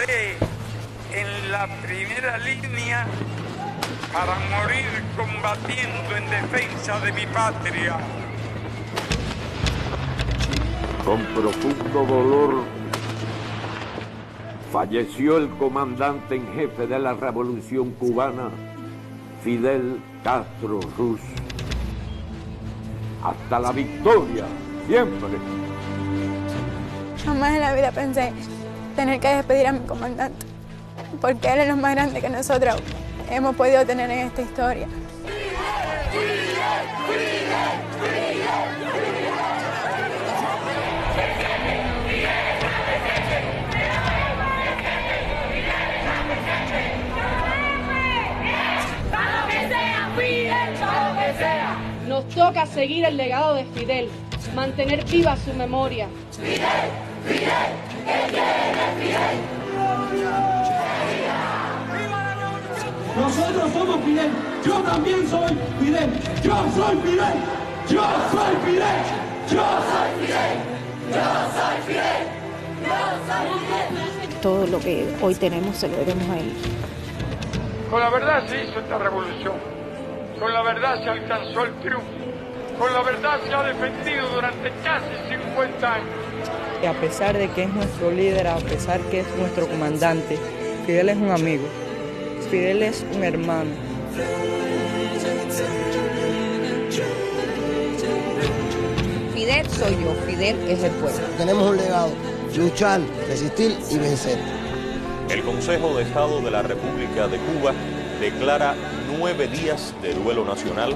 estaré en la primera línea para morir combatiendo en defensa de mi patria. Con profundo dolor falleció el comandante en jefe de la Revolución Cubana, Fidel Castro Ruz. Hasta la victoria, siempre. Jamás en la vida pensé tener que despedir a mi comandante, porque él es lo más grande que nosotros hemos podido tener en esta historia. Nos toca seguir el legado de Fidel, mantener viva su memoria. Fidel, Fidel, que tiene Fidel. Nosotros somos Fidel, yo también soy Fidel, yo soy Fidel, yo soy Fidel, yo soy Fidel, yo soy Fidel, yo soy Fidel. Todo lo que hoy tenemos se lo debemos a él. Con la verdad se hizo esta revolución, con la verdad se alcanzó el triunfo, con la verdad se ha defendido durante casi 50 años. Y a pesar de que es nuestro líder, a pesar que es nuestro comandante, Fidel es un amigo. Fidel es un hermano. Fidel soy yo, Fidel es el pueblo. Tenemos un legado, luchar, resistir y vencer. El Consejo de Estado de la República de Cuba declara 9 días de duelo nacional.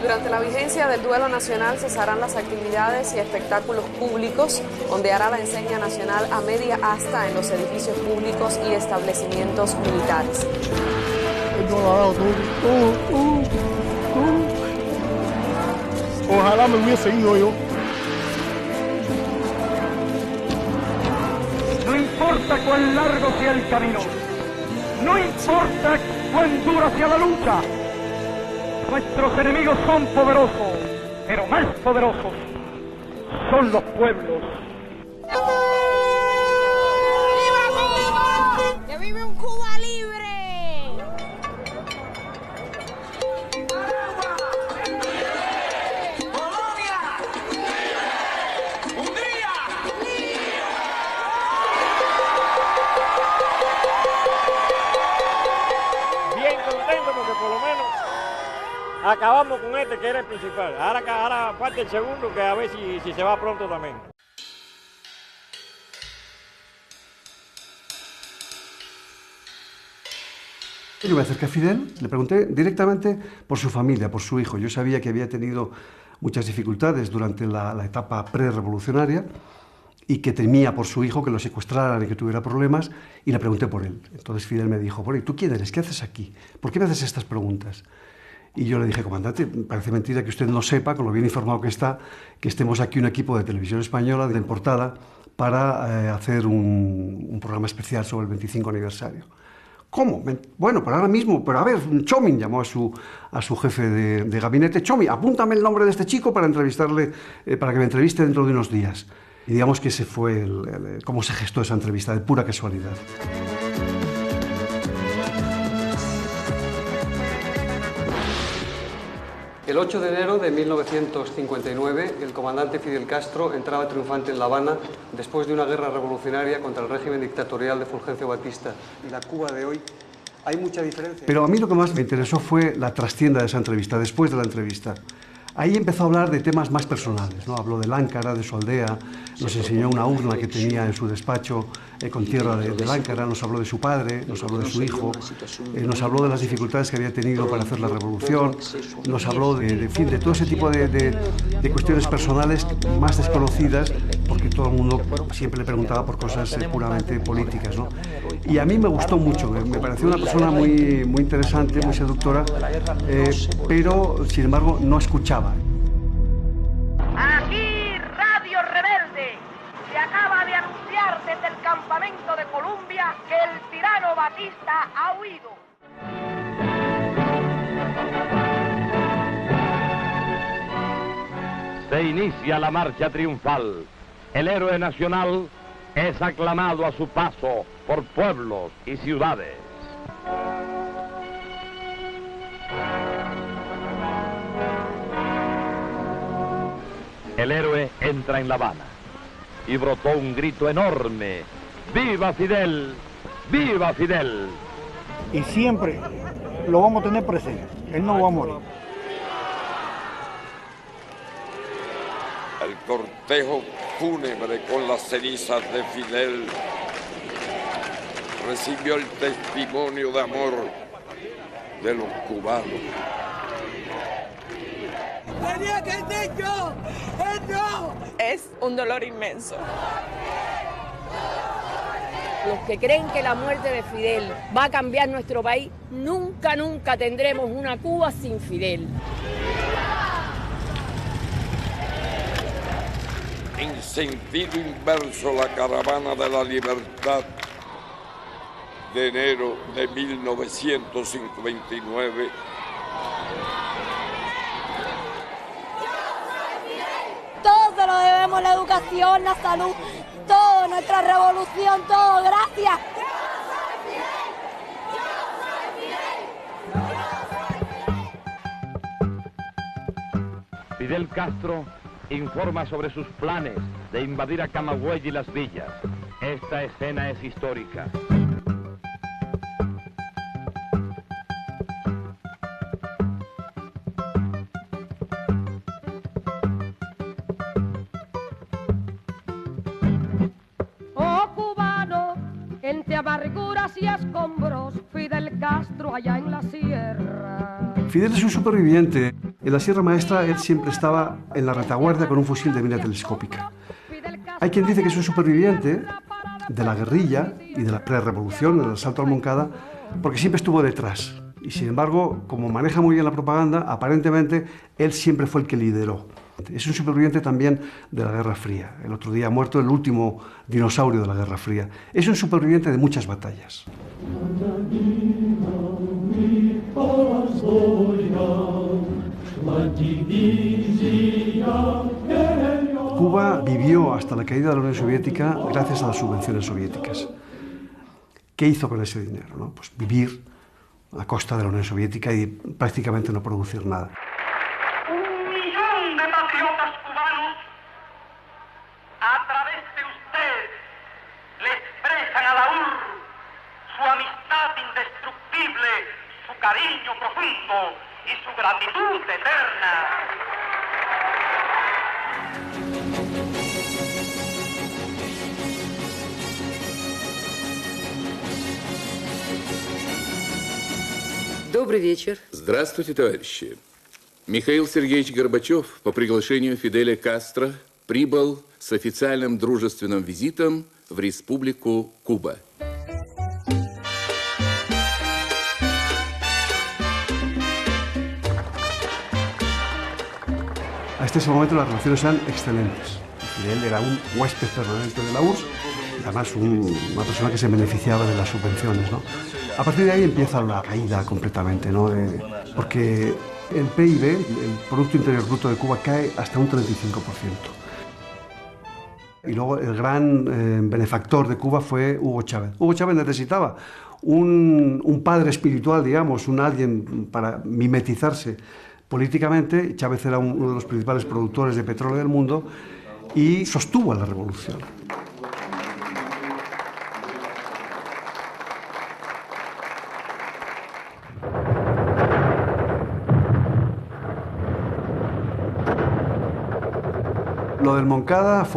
Durante la vigencia del duelo nacional cesarán las actividades y espectáculos públicos, ondeará la enseña nacional a media asta en los edificios públicos y establecimientos militares. Ojalá me hubiese ido yo. No importa cuán largo sea el camino, no importa cuán dura sea la lucha, nuestros enemigos son poderosos, pero más poderosos son los pueblos. ¡Viva Cuba! ¡Que vive un Cuba libre! Acabamos con este que era el principal. Ahora falta el segundo, que a ver si se va pronto también. Yo me acerqué a Fidel, le pregunté directamente por su familia, por su hijo. Yo sabía que había tenido muchas dificultades durante la etapa pre-revolucionaria y que temía por su hijo que lo secuestraran y que tuviera problemas, y le pregunté por él. Entonces Fidel me dijo: "¿Y tú quién eres? ¿Qué haces aquí? ¿Por qué me haces estas preguntas?". Y yo le dije: "Comandante, parece mentira que usted no sepa, con lo bien informado que está, que estemos aquí un equipo de televisión española en portada para hacer un programa especial sobre el 25 aniversario". ¿Cómo? Bueno, pero ahora mismo, pero a ver, Chomin llamó a su jefe de gabinete: "Chomin, apúntame el nombre de este chico para entrevistarle, para que me entreviste dentro de unos días". Y digamos que ese fue cómo se gestó esa entrevista, de pura casualidad. El 8 de enero de 1959, el comandante Fidel Castro entraba triunfante en La Habana después de una guerra revolucionaria contra el régimen dictatorial de Fulgencio Batista. Y la Cuba de hoy, hay mucha diferencia. Pero a mí lo que más me interesó fue la trastienda de esa entrevista, después de la entrevista. Ahí empezó a hablar de temas más personales, ¿no? Habló del Áncara, de su aldea, nos enseñó una urna que tenía en su despacho con tierra del Áncara, nos habló de su padre, nos habló de su hijo, nos habló de las dificultades que había tenido para hacer la revolución, nos habló de todo ese tipo de cuestiones personales más desconocidas, porque todo el mundo siempre le preguntaba por cosas puramente políticas, ¿no? Y a mí me gustó mucho, me pareció una persona muy, muy interesante, muy seductora, pero sin embargo no escuchaba. Aquí Radio Rebelde se acaba de anunciar desde el campamento de Colombia que el tirano Batista ha huido. Se inicia la marcha triunfal. El héroe nacional es aclamado a su paso por pueblos y ciudades. El héroe entra en La Habana y brotó un grito enorme: ¡Viva Fidel! ¡Viva Fidel! Y siempre lo vamos a tener presente, él no va a morir. El cortejo fúnebre con las cenizas de Fidel recibió el testimonio de amor de los cubanos. Tenía que ser yo, él no. Es un dolor inmenso. Los que creen que la muerte de Fidel va a cambiar nuestro país, nunca, nunca tendremos una Cuba sin Fidel. En sentido inverso, la caravana de la libertad de enero de 1959 todo se lo debemos, la educación, la salud, todo, nuestra revolución, todo, gracias. Fidel Castro informa sobre sus planes de invadir a Camagüey y las villas. Esta escena es histórica. Oh cubano, entre amarguras y escombros, Fidel Castro allá en la sierra. Fidel es un superviviente. En la Sierra Maestra él siempre estaba en la retaguardia con un fusil de mira telescópica. Hay quien dice que es un superviviente de la guerrilla y de la prerrevolución, del asalto al Moncada, porque siempre estuvo detrás. Y sin embargo, como maneja muy bien la propaganda, aparentemente él siempre fue el que lideró. Es un superviviente también de la Guerra Fría. El otro día ha muerto el último dinosaurio de la Guerra Fría. Es un superviviente de muchas batallas. Cuba vivió hasta la caída de la Unión Soviética gracias a las subvenciones soviéticas. ¿Qué hizo con ese dinero? ¿No? Pues vivir a costa de la Unión Soviética y prácticamente no producir nada. 1 millón de patriotas cubanos, a través de usted, le expresan a la URSS su amistad indestructible, su cariño profundo y su gratitud eterna. Добрый вечер. Здравствуйте, товарищи. Михаил Сергеевич Горбачев по приглашению Фиделя Кастро прибыл с официальным дружественным визитом в Республику Куба. Hasta ese momento las relaciones eran excelentes. Fidel era un huésped permanente de la URSS y además una persona que se beneficiaba de las subvenciones, ¿no? A partir de ahí empieza la caída completamente, ¿no? Porque el PIB, el Producto Interior Bruto de Cuba, cae hasta un 35%. Y luego el gran benefactor de Cuba fue Hugo Chávez. Hugo Chávez necesitaba un padre espiritual, digamos, un alguien para mimetizarse políticamente. Chávez era uno de los principales productores de petróleo del mundo y sostuvo la revolución. Lo del Moncada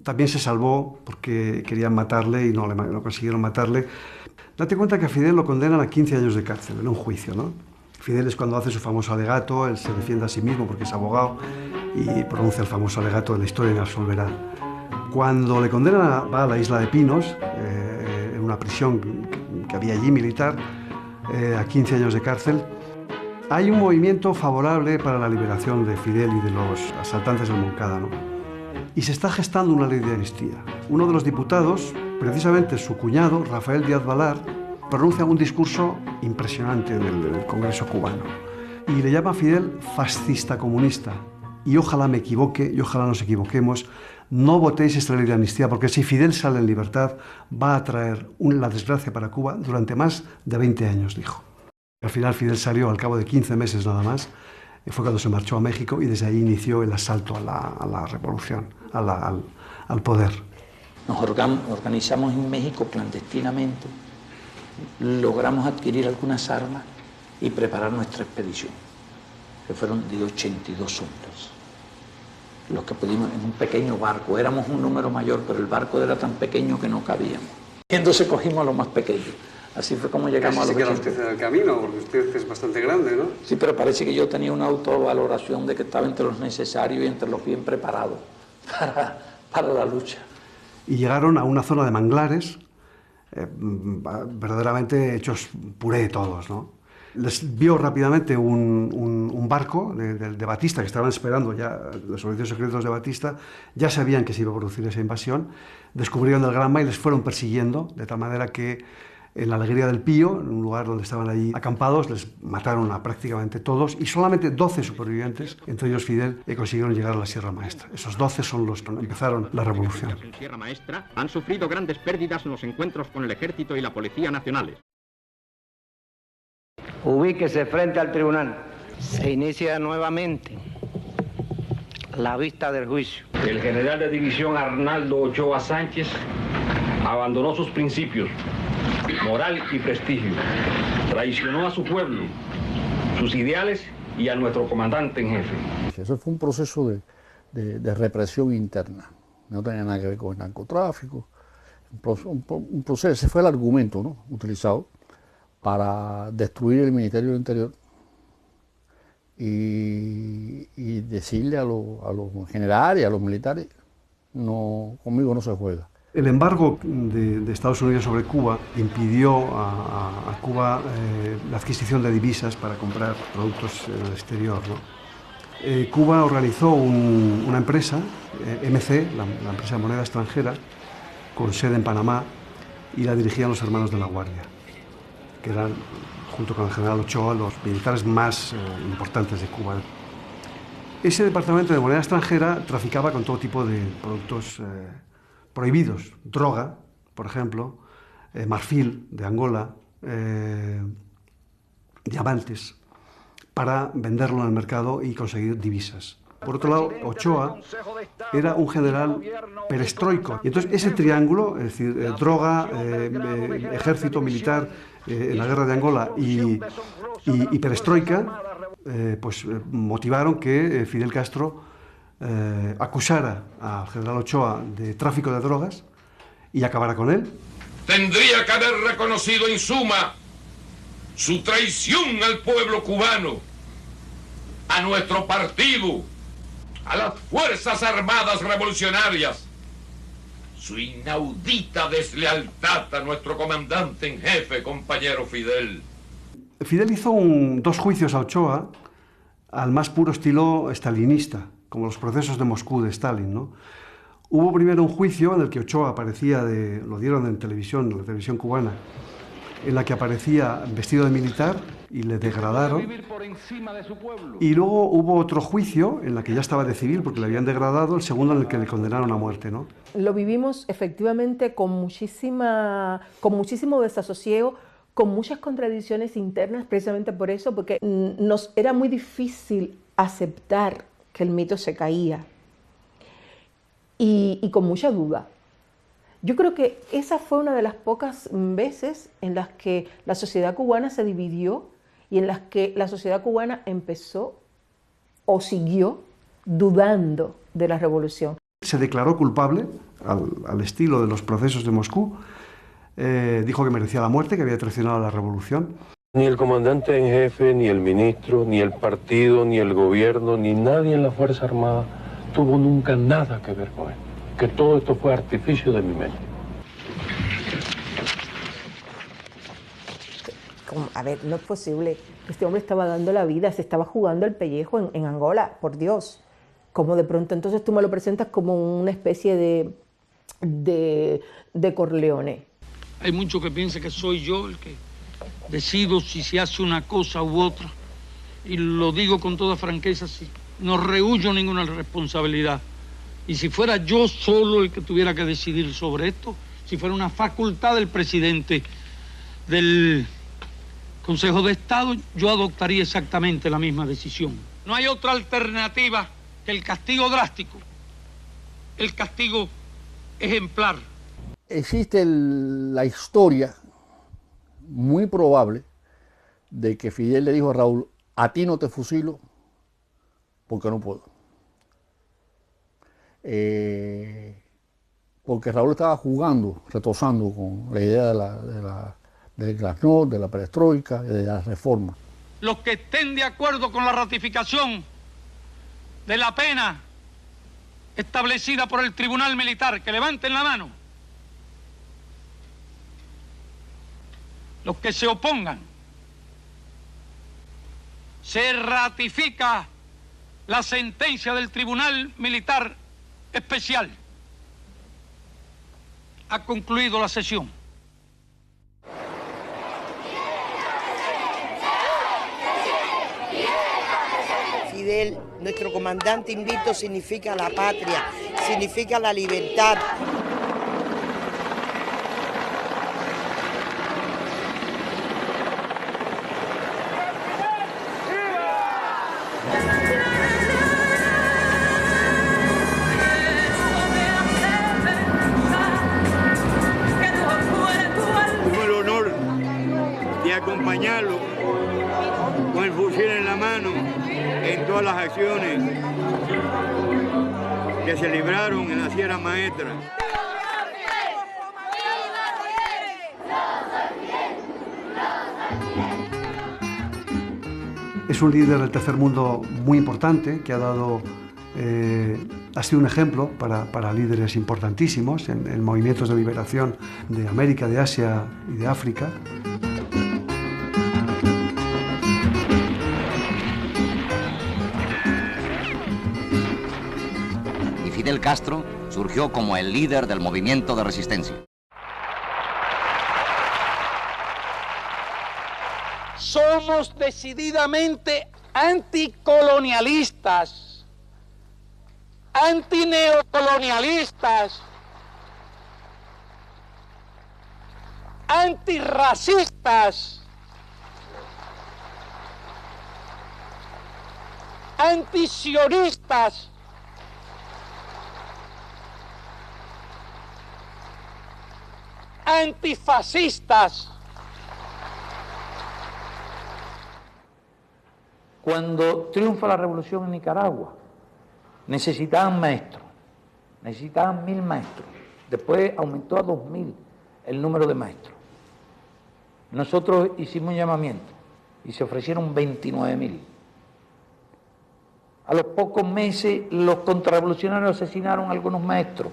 también se salvó porque querían matarle y no consiguieron matarle. Date cuenta que a Fidel lo condenan a 15 años de cárcel en un juicio, ¿no? Fidel es cuando hace su famoso alegato, él se defiende a sí mismo porque es abogado y pronuncia el famoso alegato de la historia y me absolverá. Cuando le condenan va a la isla de Pinos, en una prisión que había allí militar, a 15 años de cárcel, hay un movimiento favorable para la liberación de Fidel y de los asaltantes del Moncada, ¿no? Y se está gestando una ley de amnistía. Uno de los diputados, precisamente su cuñado, Rafael Díaz Balar, pronuncia un discurso impresionante en el Congreso cubano y le llama a Fidel fascista comunista. Y ojalá me equivoque y ojalá nos equivoquemos no votéis esta ley de amnistía, porque si Fidel sale en libertad va a traer la desgracia para Cuba durante más de 20 años, dijo. Al final Fidel salió al cabo de 15 meses nada más, y fue cuando se marchó a México y desde ahí inició el asalto a la revolución, al poder. Nos organizamos en México clandestinamente, logramos adquirir algunas armas y preparar nuestra expedición, que fueron de 82 hombres. Los que pudimos en un pequeño barco, éramos un número mayor, pero el barco era tan pequeño que no cabíamos. Entonces cogimos a lo más pequeño. Así fue como llegamos a los 80. Casi se queda usted en el camino, porque usted es bastante grande, ¿no? Sí, pero parece que yo tenía una autovaloración de que estaba entre los necesarios y entre los bien preparados para la lucha. Y llegaron a una zona de manglares, verdaderamente hechos puré todos, ¿no? Les vio rápidamente un barco de Batista, que estaban esperando ya, los servicios secretos de Batista, ya sabían que se iba a producir esa invasión, descubrieron el Granma y les fueron persiguiendo, de tal manera que en la Alegría del Pío, en un lugar donde estaban allí acampados, les mataron a prácticamente todos y solamente 12 supervivientes, entre ellos Fidel, consiguieron llegar a la Sierra Maestra. Esos 12 son los que empezaron la revolución. En Sierra Maestra han sufrido grandes pérdidas en los encuentros con el Ejército y la Policía Nacionales. Ubíquese frente al tribunal. Se inicia nuevamente la vista del juicio. El general de división Arnaldo Ochoa Sánchez abandonó sus principios, moral y prestigio. Traicionó a su pueblo, sus ideales y a nuestro comandante en jefe. Eso fue un proceso de represión interna. No tenía nada que ver con el narcotráfico. Un proceso, ese fue el argumento, ¿no?, utilizado para destruir el Ministerio del Interior y decirle a los generales, a los militares, no, conmigo no se juega. El embargo de Estados Unidos sobre Cuba impidió a Cuba la adquisición de divisas para comprar productos en el exterior, ¿no? Cuba organizó una empresa, MC, la empresa de moneda extranjera, con sede en Panamá, y la dirigían los hermanos de la Guardia, que eran, junto con el general Ochoa, los militares más importantes de Cuba. Ese departamento de moneda extranjera traficaba con todo tipo de productos prohibidos, droga, por ejemplo, marfil de Angola, diamantes, para venderlo en el mercado y conseguir divisas. Por otro lado, Ochoa era un general perestroico. Y entonces ese triángulo, es decir, droga, ejército militar en la guerra de Angola y perestroika, pues motivaron que Fidel Castro acusara al general Ochoa de tráfico de drogas y acabara con él. Tendría que haber reconocido en suma su traición al pueblo cubano, a nuestro partido, a las Fuerzas Armadas Revolucionarias, su inaudita deslealtad a nuestro comandante en jefe, compañero Fidel. Fidel hizo dos juicios a Ochoa al más puro estilo stalinista, como los procesos de Moscú de Stalin, ¿no? Hubo primero un juicio en el que Ochoa aparecía, lo dieron en televisión, en la televisión cubana, en la que aparecía vestido de militar y le degradaron. Y luego hubo otro juicio en la que ya estaba de civil porque le habían degradado, el segundo en el que le condenaron a muerte, ¿no? Lo vivimos efectivamente con muchísimo desasosiego, con muchas contradicciones internas, precisamente por eso, porque nos era muy difícil aceptar que el mito se caía y con mucha duda. Yo creo que esa fue una de las pocas veces en las que la sociedad cubana se dividió y en las que la sociedad cubana empezó o siguió dudando de la revolución. Se declaró culpable, al estilo de los procesos de Moscú, dijo que merecía la muerte, que había traicionado a la revolución. Ni el comandante en jefe, ni el ministro, ni el partido, ni el gobierno, ni nadie en la Fuerza Armada tuvo nunca nada que ver con él. Que todo esto fue artificio de mi mente. A ver, no es posible. Este hombre estaba dando la vida, se estaba jugando el pellejo en Angola, por Dios. Como de pronto entonces tú me lo presentas como una especie de Corleone. Hay muchos que piensan que soy yo el que decido si se hace una cosa u otra. Y lo digo con toda franqueza, sí. No rehuyo ninguna responsabilidad. Y si fuera yo solo el que tuviera que decidir sobre esto, si fuera una facultad del presidente del Consejo de Estado, yo adoptaría exactamente la misma decisión. No hay otra alternativa que el castigo drástico, el castigo ejemplar. Existe la historia muy probable de que Fidel le dijo a Raúl: a ti no te fusilo porque no puedo. Porque Raúl estaba jugando, retosando con la idea del glasnost, de la perestroika, de la reforma. Los que estén de acuerdo con la ratificación de la pena establecida por el Tribunal Militar, que levanten la mano. Los que se opongan. Se ratifica la sentencia del Tribunal Militar Especial. Ha concluido la sesión. Fidel, nuestro comandante invicto, significa la patria, significa la libertad. Tuve el honor de acompañarlo con el fusil en la mano en todas las acciones que se libraron en la Sierra Maestra. Es un líder del tercer mundo muy importante que ha sido un ejemplo para líderes importantísimos en movimientos de liberación de América, de Asia y de África. Fidel Castro surgió como el líder del movimiento de resistencia. Somos decididamente anticolonialistas, antineocolonialistas, antirracistas, antisionistas, antifascistas. Cuando triunfa la revolución en Nicaragua, necesitaban maestros, necesitaban 1000 maestros. Después aumentó a 2000 el número de maestros. Nosotros hicimos un llamamiento y se ofrecieron 29.000. A los pocos meses los contrarrevolucionarios asesinaron a algunos maestros.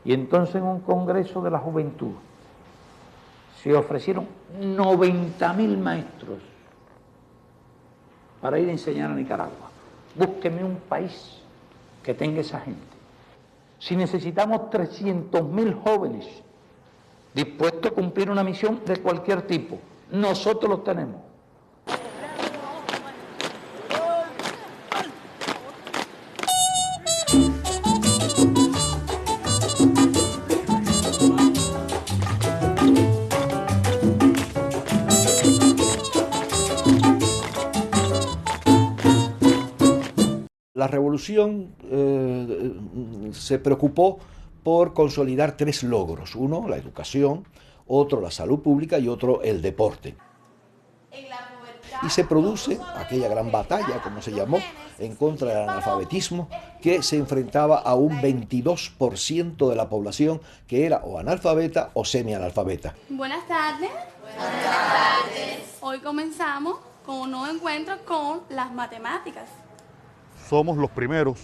Y entonces en un congreso de la juventud se ofrecieron 90.000 maestros para ir a enseñar a Nicaragua. Búsqueme un país que tenga esa gente. Si necesitamos 300.000 jóvenes dispuestos a cumplir una misión de cualquier tipo, nosotros los tenemos. La revolución se preocupó por consolidar 3 logros. Uno, la educación, otro, la salud pública y otro, el deporte. Y se produce aquella gran batalla, como se llamó, en contra del analfabetismo, que se enfrentaba a un 22% de la población que era o analfabeta o semianalfabeta. Buenas tardes. Buenas tardes. Hoy comenzamos con un nuevo encuentro con las matemáticas. Somos los primeros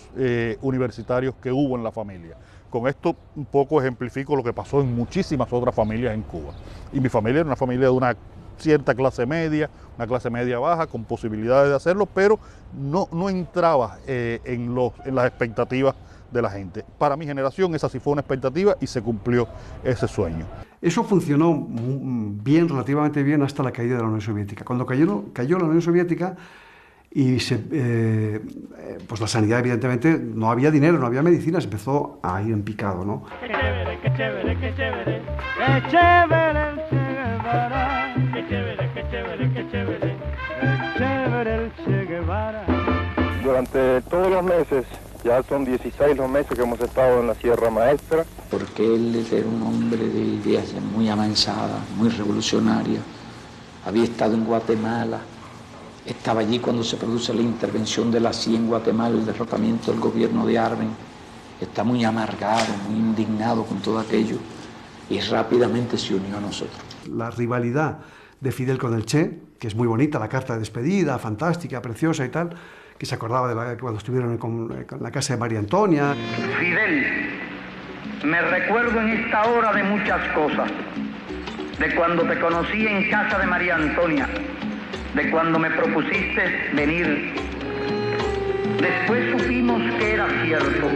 universitarios que hubo en la familia. Con esto un poco ejemplifico lo que pasó en muchísimas otras familias en Cuba. Y mi familia era una familia de una cierta clase media, una clase media baja, con posibilidades de hacerlo, pero no entraba en las expectativas de la gente. Para mi generación esa sí fue una expectativa y se cumplió ese sueño. Eso funcionó bien, relativamente bien, hasta la caída de la Unión Soviética. Cuando cayó la Unión Soviética, y pues la sanidad, evidentemente, no había dinero, no había medicinas, empezó a ir en picado, ¿no? Qué chévere, qué chévere, qué chévere, qué chévere el Che Guevara, qué chévere, qué chévere, qué chévere, qué chévere el Che Guevara. Durante todos los meses, ya son 16 los meses que hemos estado en la Sierra Maestra. Porque él era un hombre de ideas muy avanzadas, muy revolucionarias. Había estado en Guatemala, estaba allí cuando se produce la intervención de la CIA en Guatemala, el derrocamiento del gobierno de Arben. Está muy amargado, muy indignado con todo aquello y rápidamente se unió a nosotros. La rivalidad de Fidel con el Che, que es muy bonita, la carta de despedida, fantástica, preciosa y tal, que se acordaba de cuando estuvieron con la casa de María Antonia. Fidel, me recuerdo en esta hora de muchas cosas, de cuando te conocí en casa de María Antonia, de cuando me propusiste venir. Después supimos que era cierto,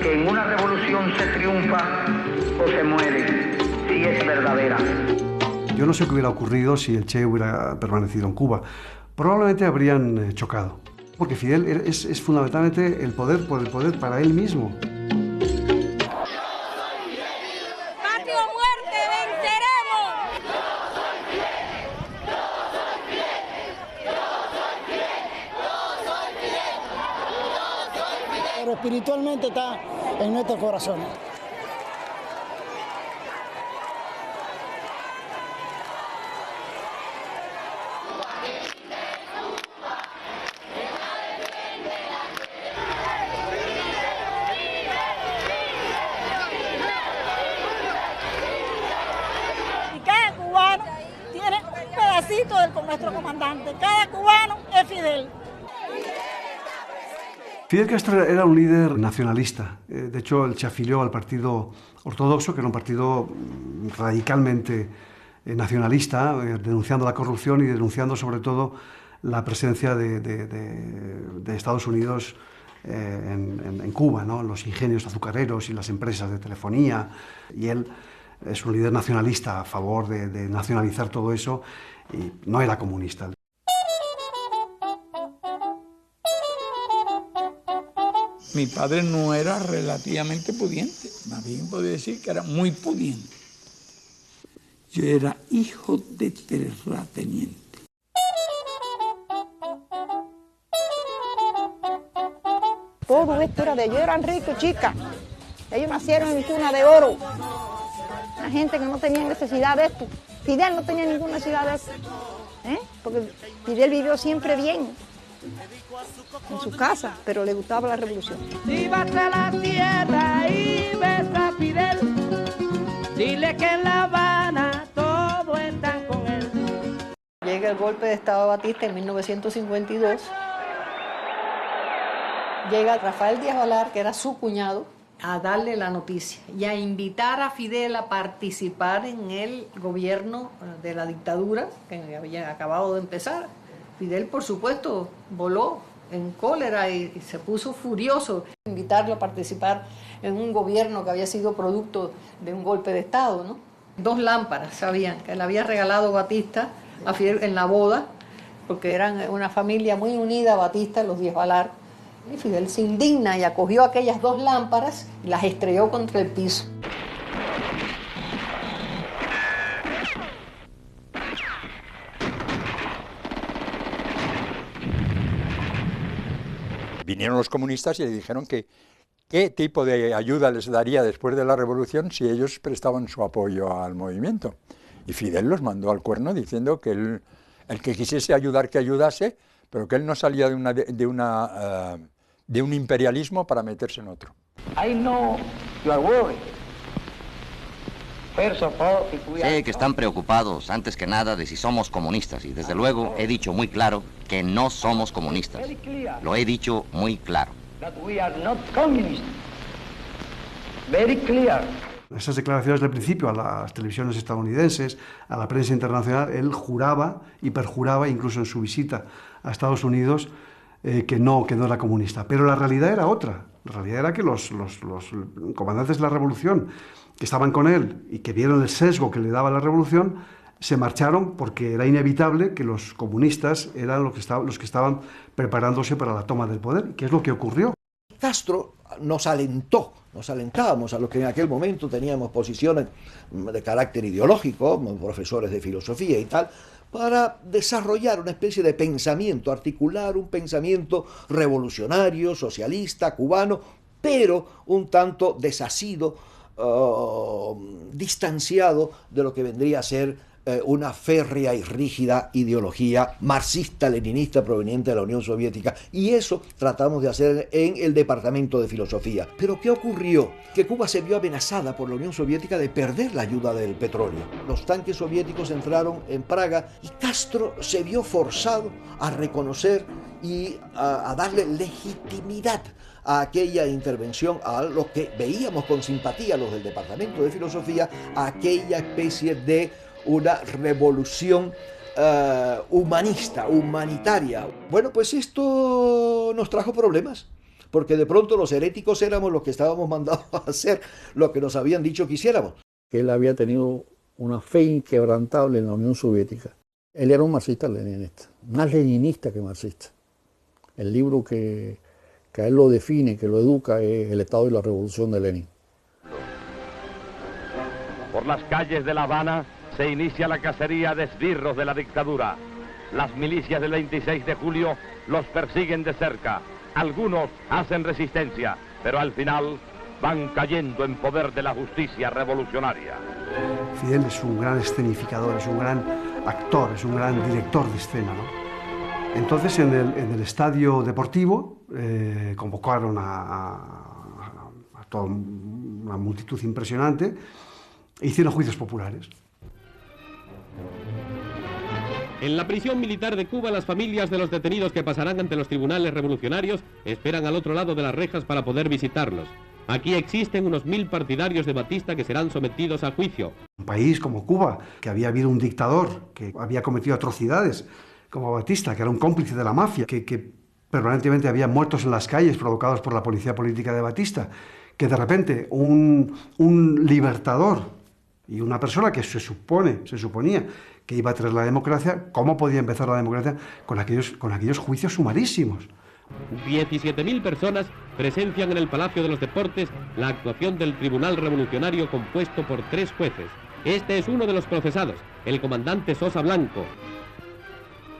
que en una revolución se triunfa o se muere, si es verdadera. Yo no sé qué hubiera ocurrido si el Che hubiera permanecido en Cuba. Probablemente habrían chocado, porque Fidel es fundamentalmente el poder por el poder para él mismo. Pero espiritualmente está en nuestros corazones. Y cada cubano tiene un pedacito de nuestro comandante. Cada cubano es Fidel. Fidel Castro era un líder nacionalista. De hecho, él se afilió al Partido Ortodoxo, que era un partido radicalmente nacionalista, denunciando la corrupción y denunciando sobre todo la presencia de Estados Unidos en Cuba, ¿no? En los ingenios azucareros y las empresas de telefonía. Y él es un líder nacionalista a favor de nacionalizar todo eso, y no era comunista. Mi padre no era relativamente pudiente, más bien podría decir que era muy pudiente. Yo era hijo de terrateniente. Todo esto era de ellos, eran ricos, chicas. Ellos nacieron en cuna de oro. La gente que no tenía necesidad de esto. Fidel no tenía ninguna necesidad de esto. Porque Fidel vivió siempre bien en su casa, pero le gustaba la revolución. Si vas a la tierra y ves a Fidel, dile que en La Habana todos están con él. Llega el golpe de Estado de Batista en 1952. Llega Rafael Díaz Valar, que era su cuñado, a darle la noticia y a invitar a Fidel a participar en el gobierno de la dictadura que había acabado de empezar. Fidel, por supuesto, voló en cólera y se puso furioso. Invitarlo a participar en un gobierno que había sido producto de un golpe de Estado, ¿no? 2 lámparas, sabían, que le había regalado Batista a Fidel en la boda, porque eran una familia muy unida, Batista, los Díaz Valar. Y Fidel se indigna y acogió aquellas 2 lámparas y las estrelló contra el piso. Vinieron los comunistas y le dijeron que qué tipo de ayuda les daría después de la revolución si ellos prestaban su apoyo al movimiento. Y Fidel los mandó al cuerno diciendo que el que quisiese ayudar, que ayudase, pero que él no salía de un imperialismo para meterse en otro. I know you are worried. Sé que están preocupados, antes que nada, de si somos comunistas, y desde luego he dicho muy claro que no somos comunistas. Lo he dicho muy claro. Esas declaraciones del principio a las televisiones estadounidenses, a la prensa internacional, él juraba y perjuraba, incluso en su visita a Estados Unidos, que no era comunista. Pero la realidad era otra. La realidad era que los comandantes de la revolución que estaban con él y que vieron el sesgo que le daba la revolución, se marcharon porque era inevitable que los comunistas eran los que estaban preparándose para la toma del poder. ¿Qué es lo que ocurrió? Castro nos alentábamos a los que en aquel momento teníamos posiciones de carácter ideológico, profesores de filosofía y tal, para desarrollar una especie de pensamiento, articular un pensamiento revolucionario, socialista, cubano, pero un tanto desasido, distanciado de lo que vendría a ser una férrea y rígida ideología marxista-leninista proveniente de la Unión Soviética. Y eso tratamos de hacer en el Departamento de Filosofía. Pero ¿qué ocurrió? Que Cuba se vio amenazada por la Unión Soviética de perder la ayuda del petróleo. Los tanques soviéticos entraron en Praga y Castro se vio forzado a reconocer y a darle legitimidad a aquella intervención, a lo que veíamos con simpatía los del Departamento de Filosofía, a aquella especie de una revolución humanista, humanitaria. Bueno, pues esto nos trajo problemas, porque de pronto los heréticos éramos los que estábamos mandados a hacer lo que nos habían dicho que hiciéramos. Él había tenido una fe inquebrantable en la Unión Soviética. Él era un marxista-leninista, más leninista que marxista. El libro que a él lo define, que lo educa, es El Estado y la Revolución de Lenin. Por las calles de La Habana se inicia la cacería de esbirros de la dictadura. Las milicias del 26 de julio los persiguen de cerca. Algunos hacen resistencia, pero al final van cayendo en poder de la justicia revolucionaria. Fidel es un gran escenificador, es un gran actor, es un gran director de escena, ¿no? Entonces en el estadio deportivo convocaron a toda una multitud impresionante e hicieron juicios populares. En la prisión militar de Cuba, las familias de los detenidos que pasarán ante los tribunales revolucionarios esperan al otro lado de las rejas para poder visitarlos. Aquí existen unos 1000 partidarios de Batista que serán sometidos a juicio. Un país como Cuba, que había habido un dictador que había cometido atrocidades, como Batista, que era un cómplice de la mafia, que permanentemente había muertos en las calles provocados por la policía política de Batista, que de repente un libertador y una persona que se suponía que iba a traer la democracia, ¿cómo podía empezar la democracia? Con aquellos juicios sumarísimos. 17.000 personas presencian en el Palacio de los Deportes la actuación del Tribunal Revolucionario compuesto por 3 jueces. Este es uno de los procesados, el comandante Sosa Blanco.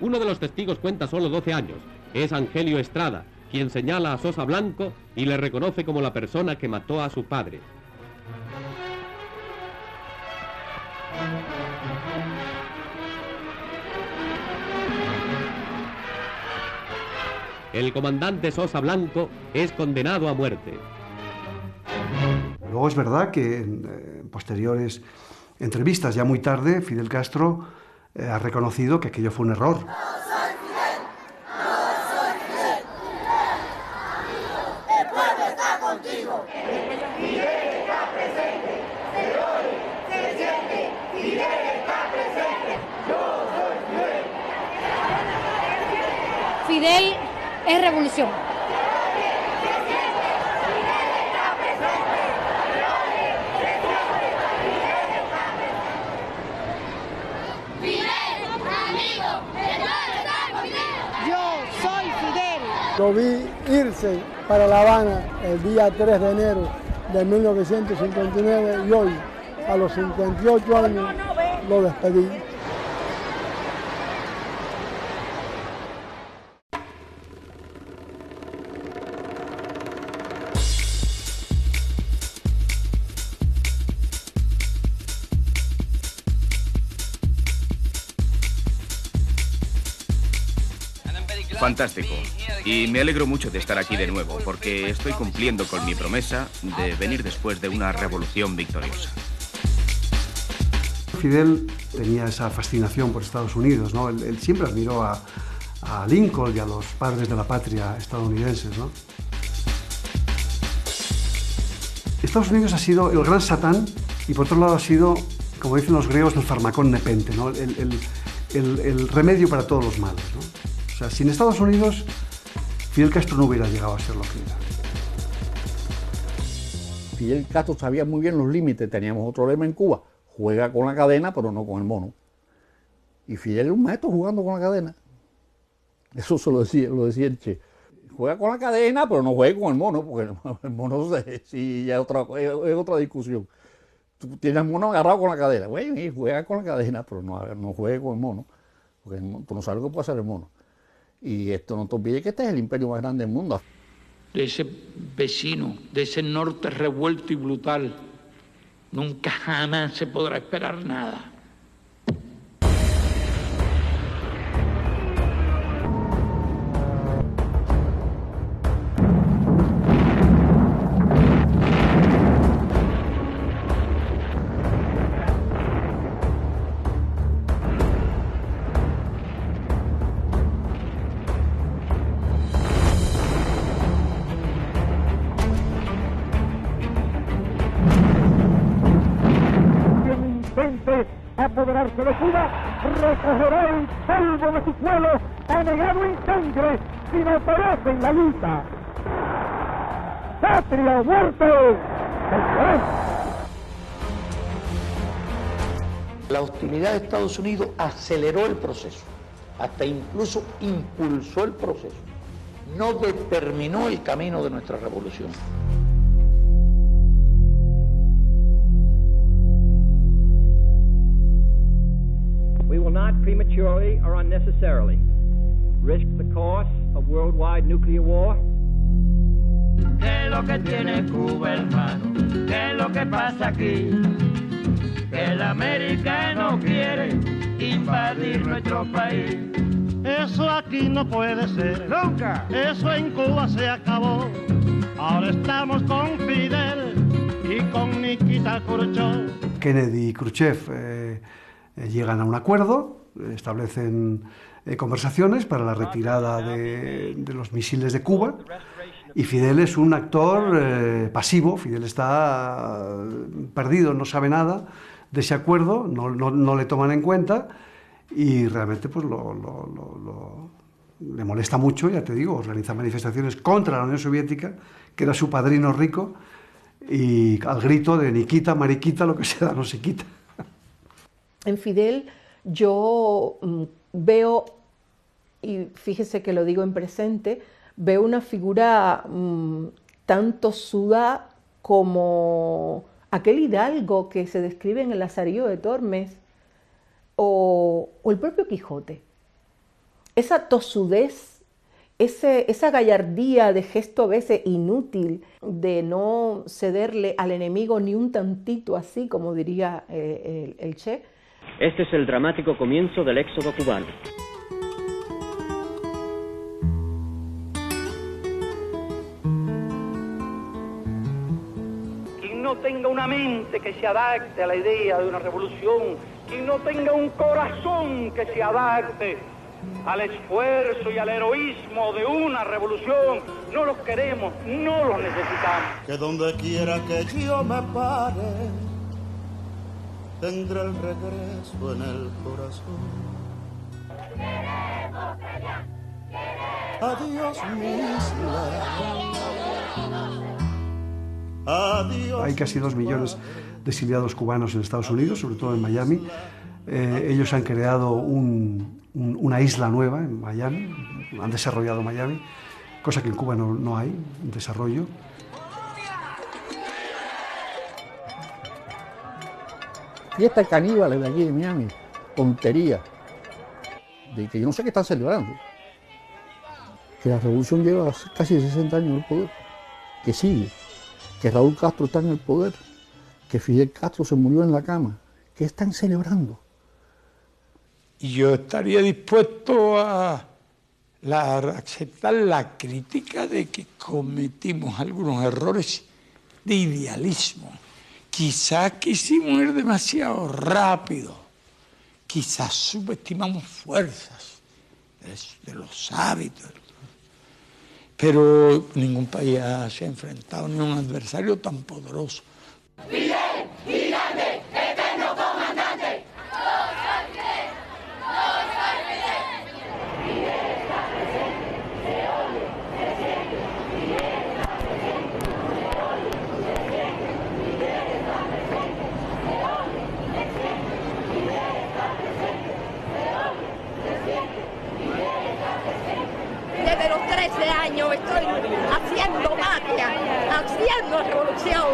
Uno de los testigos cuenta solo 12 años. Es Angelio Estrada, quien señala a Sosa Blanco y le reconoce como la persona que mató a su padre. El comandante Sosa Blanco es condenado a muerte. Luego es verdad que en posteriores entrevistas, ya muy tarde, Fidel Castro ha reconocido que aquello fue un error. No soy Fidel, no soy Fidel. El pueblo está contigo. Fidel está presente, se oye, se siente. Fidel está presente, yo soy Fidel. Fidel es revolución. Lo vi irse para La Habana el día 3 de enero de 1959 y hoy, a los 58 años, lo despedí. Fantástico. Y me alegro mucho de estar aquí de nuevo, porque estoy cumpliendo con mi promesa de venir después de una revolución victoriosa. Fidel tenía esa fascinación por Estados Unidos, ¿no? Él siempre admiró a Lincoln y a los padres de la patria estadounidenses, ¿no? Estados Unidos ha sido el gran satán y por otro lado ha sido, como dicen los griegos, el farmacón nepente, ¿no? El remedio para todos los males, ¿no? O sea, sin Estados Unidos, Fidel Castro no hubiera llegado a ser lo que era. Fidel Castro sabía muy bien los límites. Teníamos otro lema en Cuba: juega con la cadena, pero no con el mono. Y Fidel era un maestro jugando con la cadena. Eso se lo decía el Che. Juega con la cadena, pero no juegue con el mono, porque el mono sí, ya es otra discusión. Tú tienes el mono agarrado con la cadena. Bueno, y juega con la cadena, pero no juegue con el mono, porque tú no sabes lo que puede hacer el mono. Y esto no te olvides que este es el imperio más grande del mundo. De ese vecino, de ese norte revuelto y brutal, nunca jamás se podrá esperar nada. Apoderarse de Cuba, recogerá el polvo de su suelo anegado en sangre si no perece en la lucha. ¡Patria o muerte! La hostilidad de Estados Unidos aceleró el proceso, hasta incluso impulsó el proceso, no determinó el camino de nuestra revolución. We will not prematurely or unnecessarily risk the cost of worldwide nuclear war. ¿Qué es lo que tiene Cuba, hermano? ¿Qué es lo que pasa aquí? Que el americano quiere invadir nuestro país. Eso aquí no puede ser. ¡Nunca! Eso en Cuba se acabó. Ahora estamos con Fidel y con Nikita Khrushchev. Kennedy y Khrushchev llegan a un acuerdo, establecen conversaciones para la retirada de los misiles de Cuba, y Fidel es un actor pasivo. Fidel está perdido, no sabe nada de ese acuerdo, no le toman en cuenta, y realmente pues le molesta mucho, ya te digo, organiza manifestaciones contra la Unión Soviética, que era su padrino rico, y al grito de Nikita, Mariquita, lo que se da no se quita. En Fidel yo veo, y fíjese que lo digo en presente, veo una figura tanto suda como aquel hidalgo que se describe en el Lazarillo de Tormes, o el propio Quijote. Esa tosudez, esa gallardía de gesto a veces inútil, de no cederle al enemigo ni un tantito, así como diría el Che. Este es el dramático comienzo del éxodo cubano. Quien no tenga una mente que se adapte a la idea de una revolución, quien no tenga un corazón que se adapte al esfuerzo y al heroísmo de una revolución, no los queremos, no los necesitamos. Que donde quiera que yo me pare, tendrá el regreso en el corazón. Adiós, mi isla. Adiós. Hay casi 2 millones de exiliados cubanos en Estados Unidos, sobre todo en Miami. Ellos han creado una isla nueva en Miami, han desarrollado Miami, cosa que en Cuba no hay, en desarrollo. Fiesta caníbales de aquí de Miami, tontería, de que yo no sé qué están celebrando, que la revolución lleva casi 60 años en el poder, que sigue, que Raúl Castro está en el poder, que Fidel Castro se murió en la cama. ¿Qué están celebrando? Y yo estaría dispuesto a aceptar la crítica de que cometimos algunos errores de idealismo. Quizás quisimos ir demasiado rápido, quizás subestimamos fuerzas de los hábitos, pero ningún país se ha enfrentado ni a un adversario tan poderoso. Fidel, gigante, eterno comandante. 13 años estoy haciendo magia, haciendo revolución.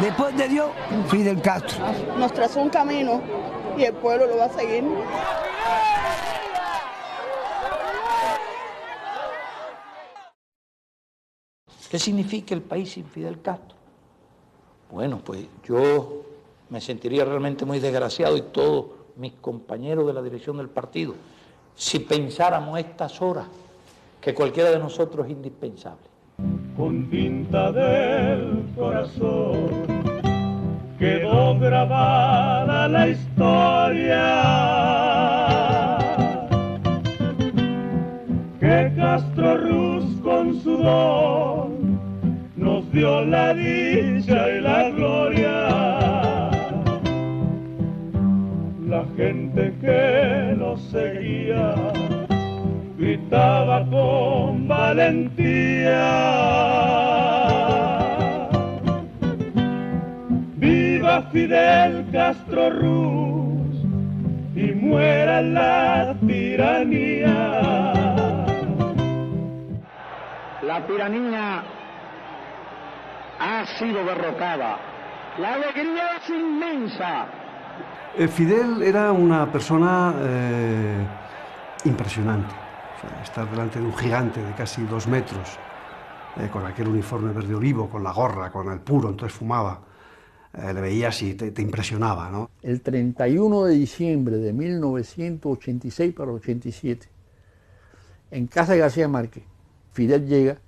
Después de Dios, Fidel Castro. Nos trazó un camino y el pueblo lo va a seguir. ¿Qué significa el país sin Fidel Castro? Bueno, pues yo me sentiría realmente muy desgraciado y todos mis compañeros de la dirección del partido si pensáramos a estas horas que cualquiera de nosotros es indispensable. Con tinta del corazón quedó grabada la historia que Castro Ruz con sudor nos dio la dicha y la gloria. La gente que nos seguía gritaba con valentía: ¡viva Fidel Castro Ruz y muera la tiranía! La tiranía ha sido derrocada. La alegría es inmensa. Fidel era una persona impresionante. O sea, estar delante de un gigante de casi 2 metros, con aquel uniforme verde olivo, con la gorra, con el puro, entonces fumaba. Le veías y te impresionaba, ¿no? El 31 de diciembre de 1986 para el 87, en casa de García Márquez, Fidel llega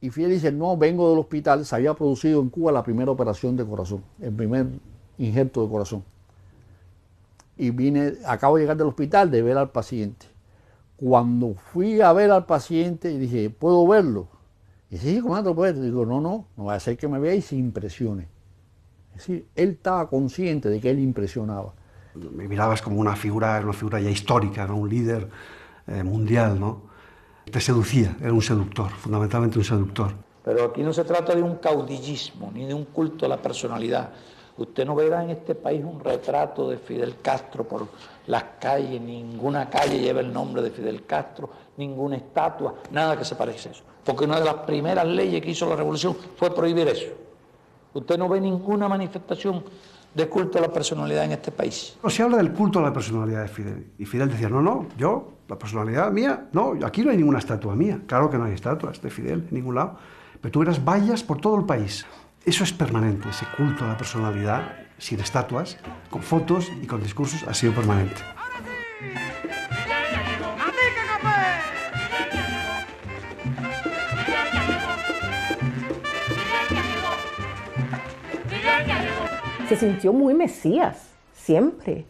y Fidel dice: no, vengo del hospital. Se había producido en Cuba la primera operación de corazón, el primer injerto de corazón. Y acabo de llegar del hospital de ver al paciente. Cuando fui a ver al paciente, dije: ¿puedo verlo? Y dice: sí, comandante, ¿lo puedes? Digo: no va a ser que me vea y se impresione. Es decir, él estaba consciente de que él impresionaba. Me mirabas como una figura ya histórica, ¿no? Un líder mundial, ¿no? Te seducía, era un seductor, fundamentalmente un seductor. Pero aquí no se trata de un caudillismo, ni de un culto a la personalidad. Usted no verá en este país un retrato de Fidel Castro por las calles, ninguna calle lleva el nombre de Fidel Castro, ninguna estatua, nada que se parezca a eso. Porque una de las primeras leyes que hizo la revolución fue prohibir eso. Usted no ve ninguna manifestación de culto a la personalidad en este país. Se habla del culto a la personalidad de Fidel. Y Fidel decía: no, yo, la personalidad mía, no, aquí no hay ninguna estatua mía. Claro que no hay estatuas de Fidel en ningún lado. Pero tú verás vallas por todo el país. Eso es permanente, ese culto a la personalidad, sin estatuas, con fotos y con discursos, ha sido permanente. Se sintió muy Mesías, siempre.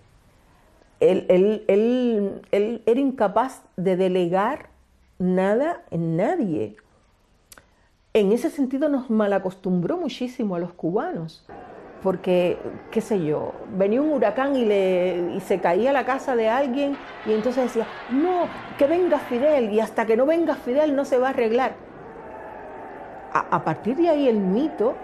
Él era incapaz de delegar nada en nadie. En ese sentido nos malacostumbró muchísimo a los cubanos, porque, qué sé yo, venía un huracán y se caía la casa de alguien y entonces decía: no, que venga Fidel, y hasta que no venga Fidel no se va a arreglar. A partir de ahí el mito,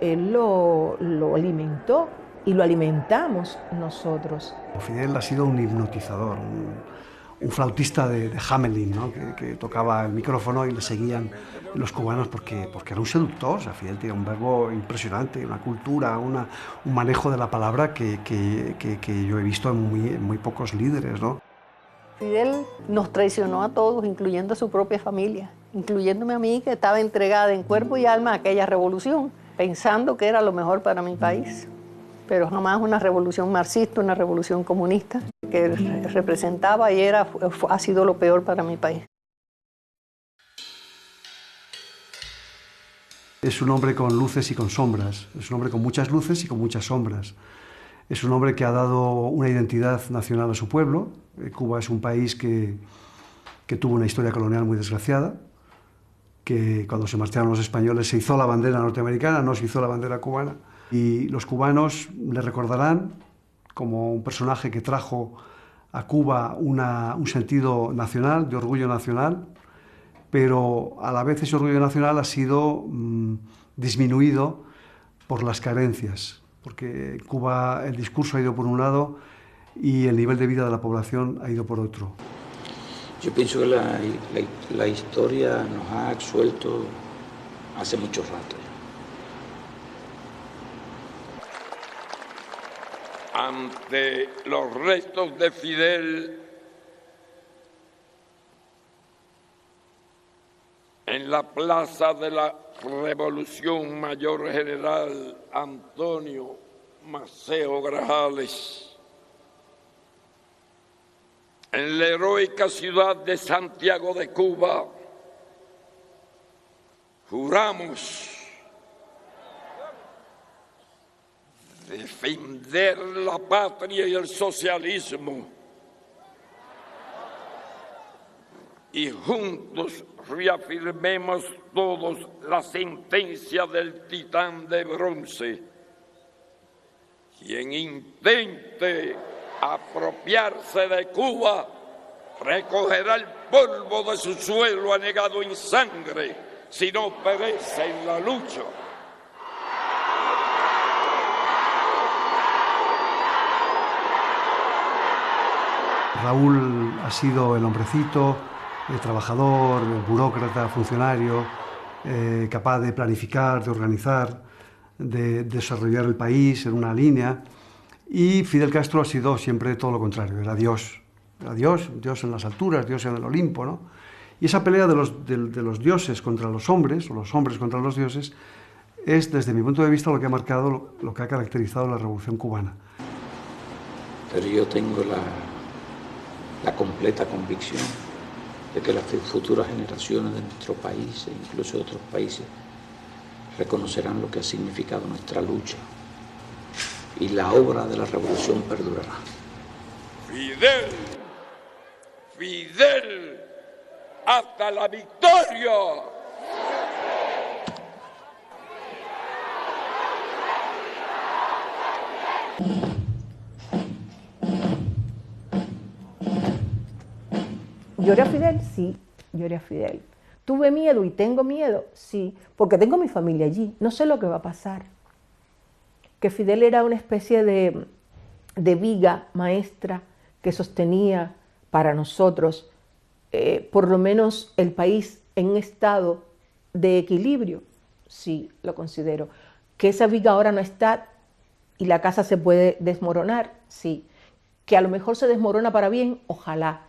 él lo alimentó y lo alimentamos nosotros. Fidel ha sido un hipnotizador, un flautista de Hamelin, ¿no? que tocaba el micrófono y le seguían los cubanos porque era un seductor. O sea, Fidel tenía un verbo impresionante, una cultura, un manejo de la palabra que yo he visto en muy pocos líderes, ¿no? Fidel nos traicionó a todos, incluyendo a su propia familia, incluyéndome a mí, que estaba entregada en cuerpo y alma a aquella revolución, pensando que era lo mejor para mi país. Pero jamás una revolución marxista, una revolución comunista, que representaba y ha sido lo peor para mi país. Es un hombre con luces y con sombras, es un hombre con muchas luces y con muchas sombras. Es un hombre que ha dado una identidad nacional a su pueblo. Cuba es un país que tuvo una historia colonial muy desgraciada, que cuando se marcharon los españoles se hizo la bandera norteamericana, no se hizo la bandera cubana. Y los cubanos le recordarán como un personaje que trajo a Cuba un sentido nacional, de orgullo nacional, pero a la vez ese orgullo nacional ha sido disminuido por las carencias porque en Cuba el discurso ha ido por un lado y el nivel de vida de la población ha ido por otro. Yo pienso que la historia nos ha absuelto hace mucho rato ya. Ante los restos de Fidel en la plaza de la Revolución, Mayor General Antonio Maceo Grajales, en la heroica ciudad de Santiago de Cuba, juramos defender la patria y el socialismo y juntos reafirmemos todos la sentencia del titán de bronce. Quien intente apropiarse de Cuba recogerá el polvo de su suelo anegado en sangre si no perece en la lucha. Raúl ha sido el hombrecito, el trabajador, el burócrata, funcionario, capaz de planificar, de organizar, de desarrollar el país en una línea. Y Fidel Castro ha sido siempre todo lo contrario, era Dios. Era Dios en las alturas, Dios en el Olimpo, ¿no? Y esa pelea de los dioses contra los hombres, o los hombres contra los dioses, es, desde mi punto de vista, lo que ha marcado, lo que ha caracterizado la Revolución Cubana. Pero yo tengo la completa convicción de que las futuras generaciones de nuestro país e incluso de otros países reconocerán lo que ha significado nuestra lucha y la obra de la revolución perdurará. Fidel, Fidel, hasta la victoria. ¿Lloré a Fidel? Sí, lloré a Fidel. ¿Tuve miedo y tengo miedo? Sí, porque tengo mi familia allí. No sé lo que va a pasar. Que Fidel era una especie de viga maestra que sostenía para nosotros, por lo menos el país en un estado de equilibrio. Sí, lo considero. Que esa viga ahora no está y la casa se puede desmoronar. Sí. Que a lo mejor se desmorona para bien, ojalá.